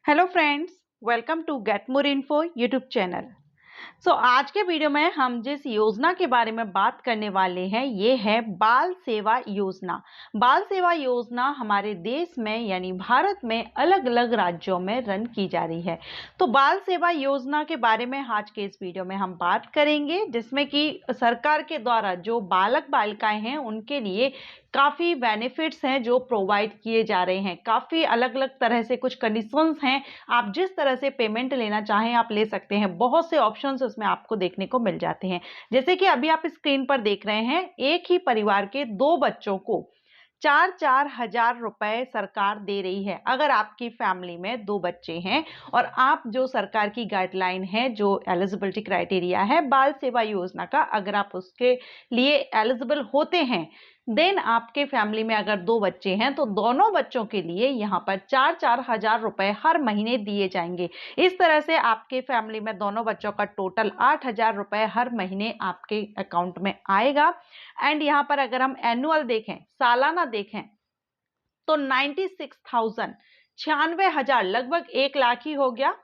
Hello friends, welcome to get more info YouTube channel. आज के video में हम जिस योजना के बारे में बात करने वाले हैं ये है बाल सेवा योजना। बाल सेवा योजना हमारे देश में यानी भारत में अलग अलग राज्यों में रन की जा रही है। तो बाल सेवा योजना के बारे में आज के इस वीडियो में हम बात करेंगे, जिसमें कि सरकार के द्वारा जो बालक बालिकाएं हैं उनके लिए काफ़ी बेनिफिट्स हैं जो प्रोवाइड किए जा रहे हैं। काफ़ी अलग अलग तरह से कुछ कंडीशंस हैं, आप जिस तरह से पेमेंट लेना चाहें आप ले सकते हैं। बहुत से ऑप्शंस उसमें आपको देखने को मिल जाते हैं। जैसे कि अभी आप स्क्रीन पर देख रहे हैं, एक ही परिवार के 2 बच्चों को 4-4 हजार रुपए सरकार दे रही है। अगर आपकी फैमिली में 2 बच्चे हैं और आप जो सरकार की गाइडलाइन है, जो एलिजिबिलिटी क्राइटेरिया है बाल सेवा योजना का, अगर आप उसके लिए एलिजिबल होते हैं, देन आपके फैमिली में अगर 2 बच्चे हैं तो दोनों बच्चों के लिए यहाँ पर 4-4 हजार रुपए हर महीने दिए जाएंगे। इस तरह से आपके फैमिली में दोनों बच्चों का टोटल 8 हजार रुपए हर महीने आपके अकाउंट में आएगा। एंड यहाँ पर अगर हम एनुअल देखें, सालाना देखें, तो 96,000 96,000 लगभग 1 लाख ही हो गया।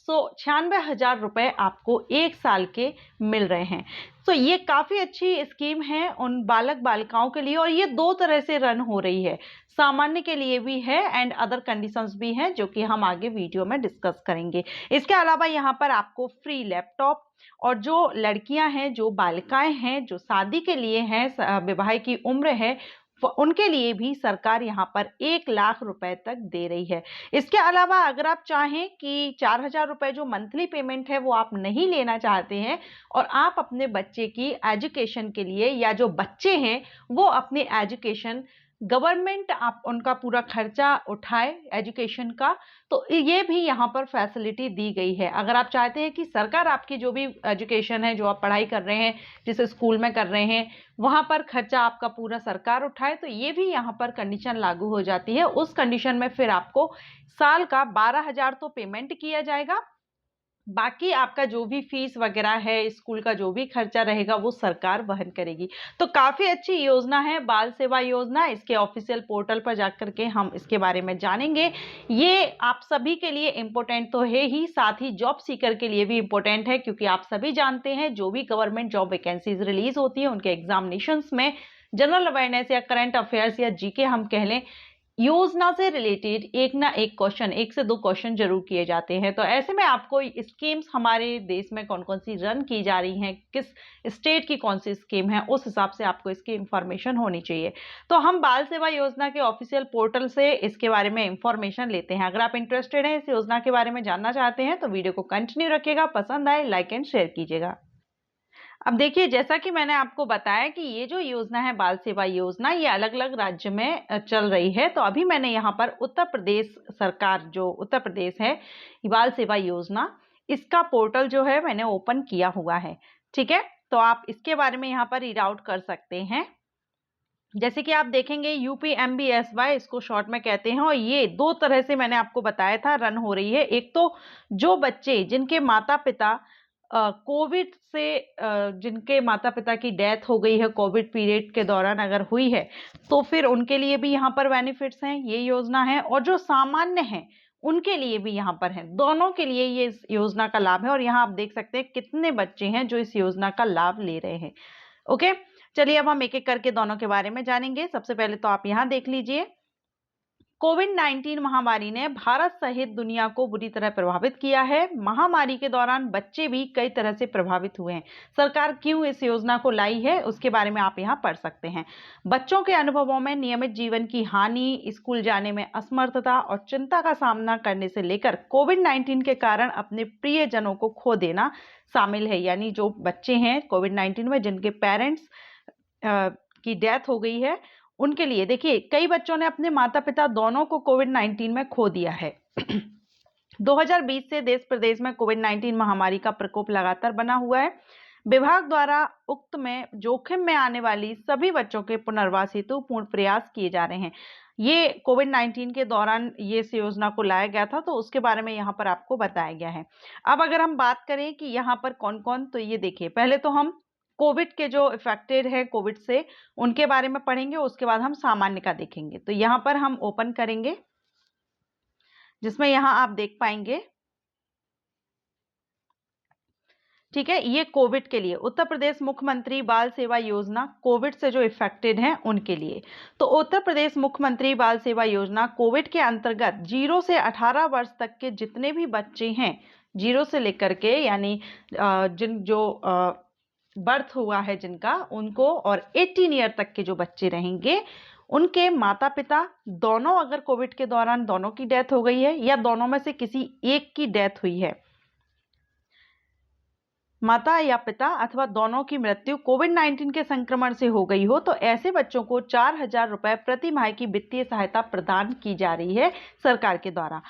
96,000 रुपए आपको 1 साल के मिल रहे हैं। ये काफ़ी अच्छी स्कीम है उन बालक बालिकाओं के लिए, और ये 2 तरह से रन हो रही है, सामान्य के लिए भी है एंड अदर कंडीशंस भी हैं, जो कि हम आगे वीडियो में डिस्कस करेंगे। इसके अलावा यहाँ पर आपको फ्री लैपटॉप, और जो लड़कियां हैं, जो बालिकाएं हैं, जो शादी के लिए हैं, विवाह की उम्र है, उनके लिए भी सरकार यहाँ पर 1 लाख रुपए तक दे रही है। इसके अलावा अगर आप चाहें कि 4,000 रुपए जो मंथली पेमेंट है वो आप नहीं लेना चाहते हैं और आप अपने बच्चे की एजुकेशन के लिए, या जो बच्चे हैं वो अपने एजुकेशन, गवर्नमेंट आप उनका पूरा खर्चा उठाए एजुकेशन का, तो ये भी यहाँ पर फैसिलिटी दी गई है। अगर आप चाहते हैं कि सरकार आपकी जो भी एजुकेशन है, जो आप पढ़ाई कर रहे हैं, जिस स्कूल में कर रहे हैं, वहाँ पर खर्चा आपका पूरा सरकार उठाए, तो ये भी यहाँ पर कंडीशन लागू हो जाती है। उस कंडीशन में फिर आपको साल का 12,000 तो पेमेंट किया जाएगा, बाकी आपका जो भी फीस वगैरह है, स्कूल का जो भी खर्चा रहेगा वो सरकार वहन करेगी। तो काफ़ी अच्छी योजना है बाल सेवा योजना। इसके ऑफिशियल पोर्टल पर जाकर के हम इसके बारे में जानेंगे। ये आप सभी के लिए इम्पोर्टेंट तो है ही, साथ ही जॉब सीकर के लिए भी इम्पोर्टेंट है, क्योंकि आप सभी जानते हैं जो भी गवर्नमेंट जॉब वैकेंसीज रिलीज होती है उनके एग्जामिनेशंस में जनरल अवेयरनेस या करंट अफेयर्स या जीके हम कह लें, योजना से रिलेटेड एक ना एक क्वेश्चन, 1 से 2 क्वेश्चन जरूर किए जाते हैं। तो ऐसे में आपको स्कीम्स हमारे देश में कौन कौन सी रन की जा रही हैं, किस स्टेट की कौन सी स्कीम है, उस हिसाब से आपको इसकी इंफॉर्मेशन होनी चाहिए। तो हम बाल सेवा योजना के ऑफिशियल पोर्टल से इसके बारे में इंफॉर्मेशन लेते हैं। अगर आप इंटरेस्टेड हैं इस योजना के बारे में जानना चाहते हैं तो वीडियो को कंटिन्यू रखिएगा, पसंद आए लाइक एंड शेयर कीजिएगा। अब देखिए, जैसा कि मैंने आपको बताया कि ये जो योजना है बाल सेवा योजना, ये अलग अलग राज्य में चल रही है। तो अभी मैंने यहाँ पर उत्तर प्रदेश सरकार, जो उत्तर प्रदेश है, बाल सेवा योजना, इसका पोर्टल जो है मैंने ओपन किया हुआ है। ठीक है, तो आप इसके बारे में यहाँ पर रीड आउट कर सकते हैं। जैसे कि आप देखेंगे UPMBSY इसको शॉर्ट में कहते हैं, और ये 2 तरह से मैंने आपको बताया था रन हो रही है। एक तो जो बच्चे जिनके माता पिता कोविड से, जिनके माता पिता की डेथ हो गई है कोविड पीरियड के दौरान अगर हुई है, तो फिर उनके लिए भी यहाँ पर बेनिफिट्स हैं, ये योजना है। और जो सामान्य हैं उनके लिए भी यहाँ पर है, दोनों के लिए ये इस योजना का लाभ है। और यहाँ आप देख सकते हैं कितने बच्चे हैं जो इस योजना का लाभ ले रहे हैं। ओके, चलिए अब हम एक एक करके दोनों के बारे में जानेंगे। सबसे पहले तो आप यहाँ देख लीजिए, कोविड-19 महामारी ने भारत सहित दुनिया को बुरी तरह प्रभावित किया है। महामारी के दौरान बच्चे भी कई तरह से प्रभावित हुए हैं। सरकार क्यों इस योजना को लाई है उसके बारे में आप यहाँ पढ़ सकते हैं। बच्चों के अनुभवों में नियमित जीवन की हानि, स्कूल जाने में असमर्थता और चिंता का सामना करने से लेकर कोविड-19 के कारण अपने प्रियजनों को खो देना शामिल है। यानी जो बच्चे हैं कोविड-19 में जिनके पेरेंट्स की डेथ हो गई है, उनके लिए देखिए, कई बच्चों ने अपने माता पिता दोनों को कोविड-19 में खो दिया है। 2020 से देश प्रदेश में कोविड-19 महामारी का प्रकोप लगातार बना हुआ है। विभाग द्वारा उक्त में जोखिम में आने वाली सभी बच्चों के पुनर्वास हेतु पूर्ण प्रयास किए जा रहे हैं। ये कोविड-19 के दौरान ये इस योजना को लाया गया था, तो उसके बारे में यहाँ पर आपको बताया गया है। अब अगर हम बात करें कि यहाँ पर कौन कौन, तो ये देखिए, पहले तो हम कोविड के जो इफेक्टेड है कोविड से, उनके बारे में पढ़ेंगे, उसके बाद हम सामान्य का देखेंगे। तो यहाँ पर हम ओपन करेंगे, जिसमें यहाँ आप देख पाएंगे, ठीक है, ये कोविड के लिए उत्तर प्रदेश मुख्यमंत्री बाल सेवा योजना, कोविड से जो इफेक्टेड हैं उनके लिए। तो उत्तर प्रदेश मुख्यमंत्री बाल सेवा योजना कोविड के अंतर्गत 0 से 18 वर्ष तक के जितने भी बच्चे हैं, 0 से लेकर के यानी जिन जो बर्थ हुआ है जिनका, उनको, और 18 ईयर तक के जो बच्चे रहेंगे, उनके माता पिता दोनों, अगर कोविड के दौरान दोनों की डेथ हो गई है या दोनों में से किसी एक की डेथ हुई है, माता या पिता अथवा दोनों की मृत्यु कोविड-19 के संक्रमण से हो गई हो, तो ऐसे बच्चों को 4,000 रुपए प्रति माह की वित्तीय सहायता प्रदान की जा रही है सरकार के द्वारा।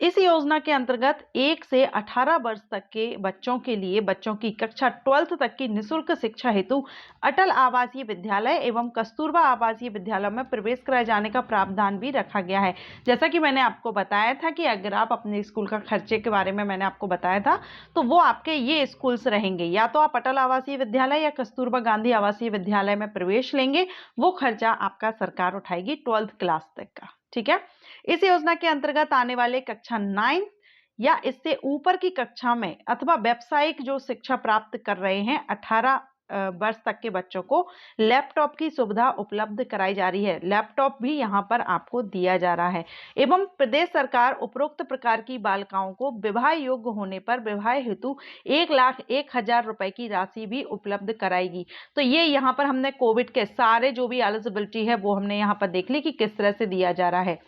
इस योजना के अंतर्गत 1 से 18 वर्ष तक के बच्चों के लिए बच्चों की कक्षा 12th तक की निःशुल्क शिक्षा हेतु अटल आवासीय विद्यालय एवं कस्तूरबा आवासीय विद्यालय में प्रवेश कराए जाने का प्रावधान भी रखा गया है। जैसा कि मैंने आपको बताया था कि अगर आप अपने स्कूल का खर्चे के बारे में मैंने आपको बताया था, तो वो आपके ये स्कूल्स रहेंगे, या तो आप अटल आवासीय विद्यालय या कस्तूरबा गांधी आवासीय विद्यालय में प्रवेश लेंगे, वो खर्चा आपका सरकार उठाएगी 12th क्लास तक का। ठीक है, इस योजना के अंतर्गत आने वाले कक्षा 9 या इससे ऊपर की कक्षा में अथवा व्यावसायिक जो शिक्षा प्राप्त कर रहे हैं 18 वर्ष तक के बच्चों को लैपटॉप की सुविधा उपलब्ध कराई जा रही है। लैपटॉप भी यहाँ पर आपको दिया जा रहा है एवं प्रदेश सरकार उपरोक्त प्रकार की बालिकाओं को विवाह योग्य होने पर विवाह हेतु 1,01,000 रुपए की राशि भी उपलब्ध कराएगी। तो ये यहाँ पर हमने कोविड के सारे जो भी एलिजिबिलिटी है वो हमने यहाँ पर देख ली कि किस तरह से दिया जा रहा है।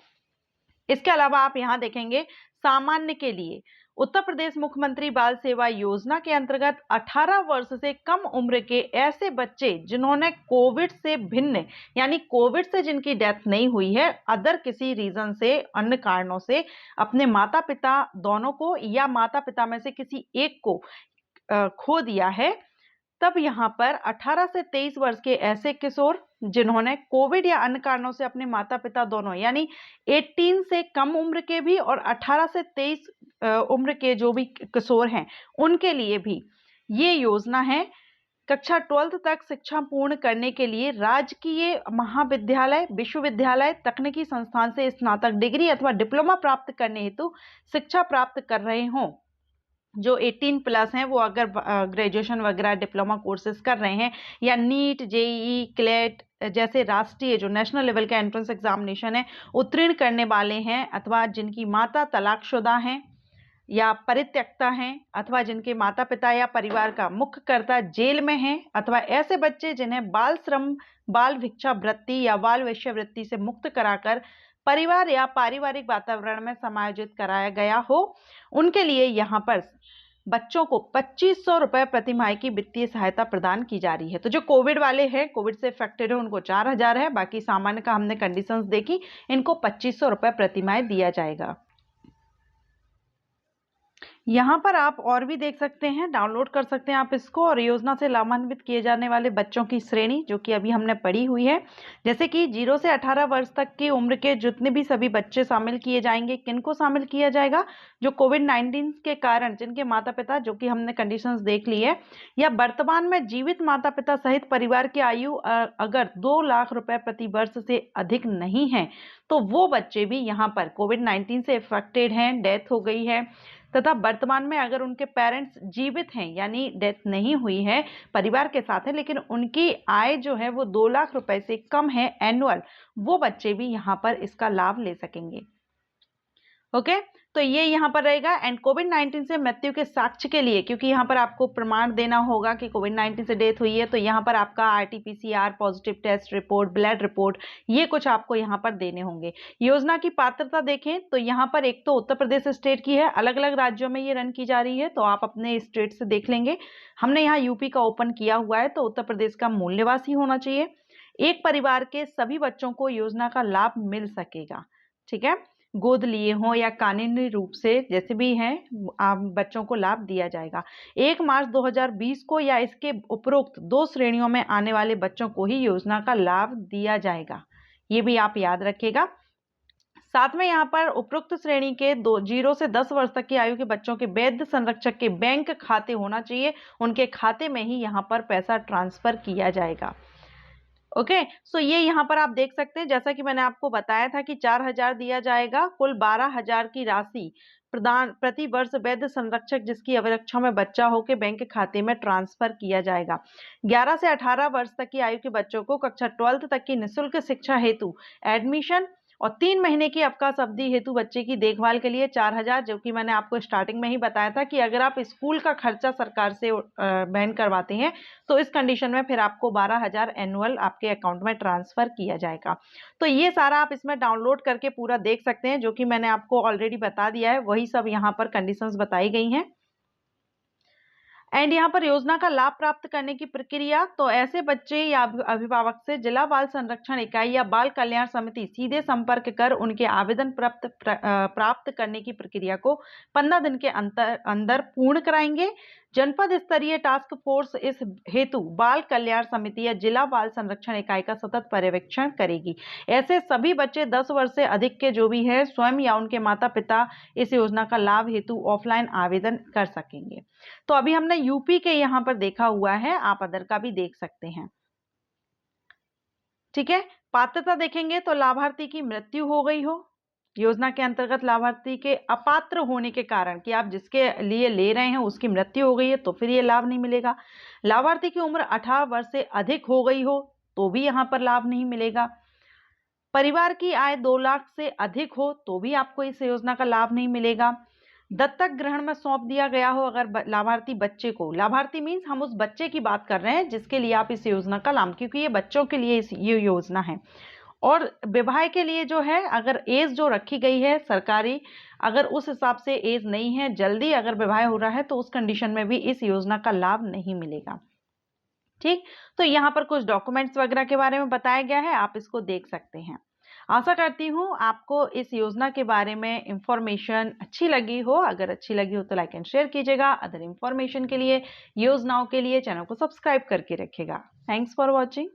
इसके अलावा आप यहाँ देखेंगे सामान्य के लिए उत्तर प्रदेश मुख्यमंत्री बाल सेवा योजना के अंतर्गत 18 वर्ष से कम उम्र के ऐसे बच्चे जिन्होंने कोविड से भिन्न यानी कोविड से जिनकी डेथ नहीं हुई है, अदर किसी रीजन से, अन्य कारणों से अपने माता पिता दोनों को या माता पिता में से किसी एक को खो दिया है, तब यहाँ पर 18 से 23 वर्ष के ऐसे किशोर जिन्होंने कोविड या अन्य कारणों से अपने माता पिता दोनों यानी 18 से कम उम्र के भी और 18 से 23 उम्र के जो भी किशोर हैं उनके लिए भी ये योजना है। कक्षा 12th तक शिक्षा पूर्ण करने के लिए राजकीय महाविद्यालय, विश्वविद्यालय, तकनीकी संस्थान से स्नातक डिग्री अथवा डिप्लोमा प्राप्त करने हेतु शिक्षा प्राप्त कर रहे हों, जो 18+ हैं, वो अगर ग्रेजुएशन वगैरह डिप्लोमा कोर्सेज कर रहे हैं या नीट, जेईई, क्लेट जैसे राष्ट्रीय जो नेशनल लेवल का एंट्रेंस एग्जामिनेशन है उत्तीर्ण करने वाले हैं, अथवा जिनकी माता तलाकशुदा हैं या परित्यक्ता हैं, अथवा जिनके माता पिता या परिवार का मुख्य कर्ता जेल में हैं, अथवा ऐसे बच्चे जिन्हें बाल श्रम, बाल भिक्षा वृत्ति या बाल वेश्यावृत्ति से मुक्त कराकर परिवार या पारिवारिक वातावरण में समायोजित कराया गया हो, उनके लिए यहाँ पर बच्चों को 2,500 रुपए प्रति माह की वित्तीय सहायता प्रदान की जा रही है। तो जो कोविड वाले हैं, कोविड से इफेक्टेड है, उनको 4,000 है, बाकी सामान्य का हमने कंडीशंस देखी, इनको 2,500 रुपए प्रति माह दिया जाएगा। यहाँ पर आप और भी देख सकते हैं, डाउनलोड कर सकते हैं आप इसको, और योजना से लाभान्वित किए जाने वाले बच्चों की श्रेणी जो कि अभी हमने पढ़ी हुई है, जैसे कि 0 से 18 वर्ष तक की उम्र के जितने भी सभी बच्चे शामिल किए जाएंगे। किनको शामिल किया जाएगा? जो कोविड-19 के कारण जिनके माता पिता, जो कि हमने कंडीशंस देख ली है, या वर्तमान में जीवित माता पिता सहित परिवार की आयु अगर 2 लाख रुपए प्रति वर्ष से अधिक नहीं है, तो वो बच्चे भी यहाँ पर कोविड-19 से इफेक्टेड हैं, डेथ हो गई है, तथा वर्तमान में अगर उनके पेरेंट्स जीवित हैं यानी डेथ नहीं हुई है, परिवार के साथ है, लेकिन उनकी आय जो है वो 2 लाख रुपए से कम है एनुअल, वो बच्चे भी यहाँ पर इसका लाभ ले सकेंगे। ओके, तो ये यहाँ पर रहेगा। एंड कोविड-19 से मृत्यु के साक्ष्य के लिए, क्योंकि यहाँ पर आपको प्रमाण देना होगा कि कोविड-19 से डेथ हुई है, तो यहाँ पर आपका RT-PCR positive test report, blood report, ये कुछ आपको यहाँ पर देने होंगे। योजना की पात्रता देखें तो यहाँ पर एक तो उत्तर प्रदेश स्टेट की है, अलग अलग राज्यों में ये रन की जा रही है, तो आप अपने स्टेट से देख लेंगे। हमने यहाँ यूपी का ओपन किया हुआ है, तो उत्तर प्रदेश का मूल निवासी होना चाहिए। एक परिवार के सभी बच्चों को योजना का लाभ मिल सकेगा। ठीक है, गोद लिए हों या कानूनी रूप से जैसे भी हैं, बच्चों को लाभ दिया जाएगा। 1 मार्च 2020 को या इसके उपरोक्त 2 श्रेणियों में आने वाले बच्चों को ही योजना का लाभ दिया जाएगा, ये भी आप याद रखिएगा। साथ में यहाँ पर उपरोक्त श्रेणी के 0 से 10 वर्ष तक की आयु के बच्चों के वैध संरक्षक के बैंक खाते होना चाहिए, उनके खाते में ही यहाँ पर पैसा ट्रांसफर किया जाएगा। ओके, सो ये यहाँ पर आप देख सकते हैं, जैसा कि मैंने आपको बताया था कि 4,000 दिया जाएगा, कुल 12,000 की राशि प्रदान प्रति वर्ष वैध संरक्षक जिसकी अवरक्षा में बच्चा हो के बैंक खाते में ट्रांसफर किया जाएगा। 11 से 18 वर्ष तक की आयु के बच्चों को कक्षा 12th तक की निःशुल्क शिक्षा हेतु एडमिशन और 3 महीने की अवकाश अवधि हेतु बच्चे की देखभाल के लिए 4,000, जो कि मैंने आपको स्टार्टिंग में ही बताया था कि अगर आप स्कूल का खर्चा सरकार से वहन करवाते हैं तो इस कंडीशन में फिर आपको 12,000 एनुअल आपके अकाउंट में ट्रांसफर किया जाएगा। तो ये सारा आप इसमें डाउनलोड करके पूरा देख सकते हैं, जो कि मैंने आपको ऑलरेडी बता दिया है, वही सब यहाँ पर कंडीशंस बताई गई हैं। एंड यहाँ पर योजना का लाभ प्राप्त करने की प्रक्रिया, तो ऐसे बच्चे या अभिभावक से जिला बाल संरक्षण इकाई या बाल कल्याण समिति सीधे संपर्क कर उनके आवेदन प्राप्त करने की प्रक्रिया को 15 दिन के अंदर पूर्ण कराएंगे। जनपद स्तरीय टास्क फोर्स इस हेतु बाल कल्याण समिति या जिला बाल संरक्षण इकाई का सतत पर्यवेक्षण करेगी। ऐसे सभी बच्चे 10 वर्ष से अधिक के जो भी है स्वयं या उनके माता पिता इस योजना का लाभ हेतु ऑफलाइन आवेदन कर सकेंगे। तो अभी हमने यूपी के यहाँ पर देखा हुआ है, आप अदर का भी देख सकते हैं। ठीक है, पात्रता देखेंगे तो लाभार्थी की मृत्यु हो गई हो, योजना के अंतर्गत लाभार्थी के अपात्र होने के कारण कि आप जिसके लिए ले रहे हैं उसकी मृत्यु हो गई है तो फिर ये लाभ नहीं मिलेगा। लाभार्थी की उम्र 18 वर्ष से अधिक हो गई हो तो भी यहाँ पर लाभ नहीं मिलेगा। परिवार की आय 2 लाख से अधिक हो तो भी आपको इस योजना का लाभ नहीं मिलेगा। दत्तक ग्रहण में सौंप दिया गया हो अगर लाभार्थी बच्चे को, लाभार्थी मीन्स हम उस बच्चे की बात कर रहे हैं जिसके लिए आप इस योजना का लाभ, क्योंकि ये बच्चों के लिए ये योजना है। और विवाह के लिए जो है अगर एज जो रखी गई है सरकारी, अगर उस हिसाब से एज नहीं है, जल्दी अगर विवाह हो रहा है तो उस कंडीशन में भी इस योजना का लाभ नहीं मिलेगा। ठीक, तो यहाँ पर कुछ डॉक्यूमेंट्स वगैरह के बारे में बताया गया है, आप इसको देख सकते हैं। आशा करती हूँ आपको इस योजना के बारे में इंफॉर्मेशन अच्छी लगी हो। अगर अच्छी लगी हो तो लाइक एंड शेयर कीजिएगा। अदर इंफॉर्मेशन के लिए, योजनाओं के लिए चैनल को सब्सक्राइब करके रखिएगा। Thanks for watching.